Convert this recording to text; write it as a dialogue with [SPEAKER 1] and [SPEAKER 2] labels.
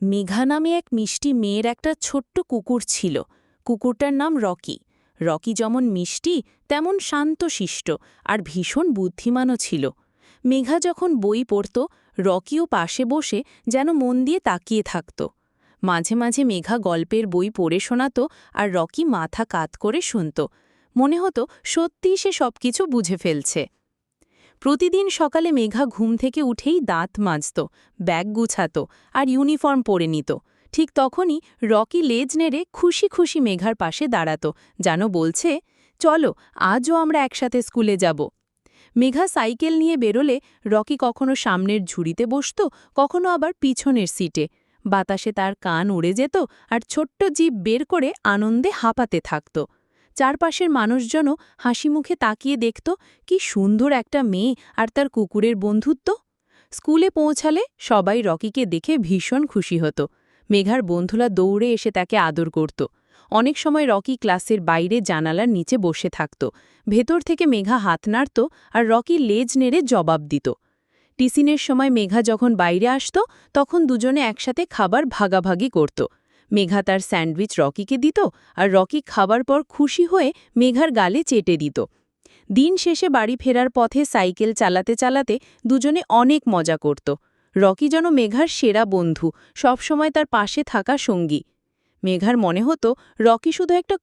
[SPEAKER 1] মেঘা নামে এক মিষ্টি মেয়ের একটা ছোট্ট কুকুর ছিল। কুকুরটার নাম রকি। রকি যেমন মিষ্টি তেমন শান্তশিষ্ট আর ভীষণ বুদ্ধিমানও ছিল। মেঘা যখন বই পড়ত, রকিও পাশে বসে যেন মন দিয়ে তাকিয়ে থাকত। মাঝে মাঝে মেঘা গল্পের বই পড়ে শোনাত আর রকি মাথা কাত করে শুনত। মনে হতো সত্যিই সে সবকিছু বুঝে ফেলছে। প্রতিদিন সকালে মেঘা ঘুম থেকে উঠেই দাঁত মাজত, ব্যাগ গুছাত আর ইউনিফর্ম পরে নিত। ঠিক তখনই রকি লেজ নেড়ে খুশি খুশি মেঘার পাশে দাঁড়াত, যেন বলছে, চলো আজও আমরা একসাথে স্কুলে যাব। মেঘা সাইকেল নিয়ে বেরোলে রকি কখনো সামনের ঝুড়িতে বসত, কখনো আবার পিছনের সিটে। বাতাসে তার কান উড়ে যেত আর ছোট্ট জিভ বের করে আনন্দে হাঁপাতে থাকত। চারপাশের মানুষজনও হাসি মুখে তাকিয়ে দেখত, কি সুন্দর একটা মেয়ে আর তার কুকুরের বন্ধুত্ব। স্কুলে পৌঁছালে সবাই রকিকে দেখে ভীষণ খুশি হতো। মেঘার বন্ধুরা দৌড়ে এসে তাকে আদর করত। অনেক সময় রকি ক্লাসের বাইরে জানালার নিচে বসে থাকত। ভেতর থেকে মেঘা হাত নাড়ত আর রকি লেজ নেড়ে জবাব দিত। টিফিনের সময় মেঘা যখন বাইরে আসত, তখন দুজনে একসাথে খাবার ভাগাভাগি করত। মেঘা তার স্যান্ডউইচ রকিকে দিত আর রকি খাবার পর খুশি হয়ে মেঘার গালে চেটে দিত। দিন শেষে বাড়ি ফেরার পথে সাইকেল চালাতে চালাতে দুজনে অনেক মজা করত। রকি যেন মেঘার সেরা বন্ধু, সবসময় তার পাশে থাকা সঙ্গী। মেঘার মনে হতো রকি শুধু একটা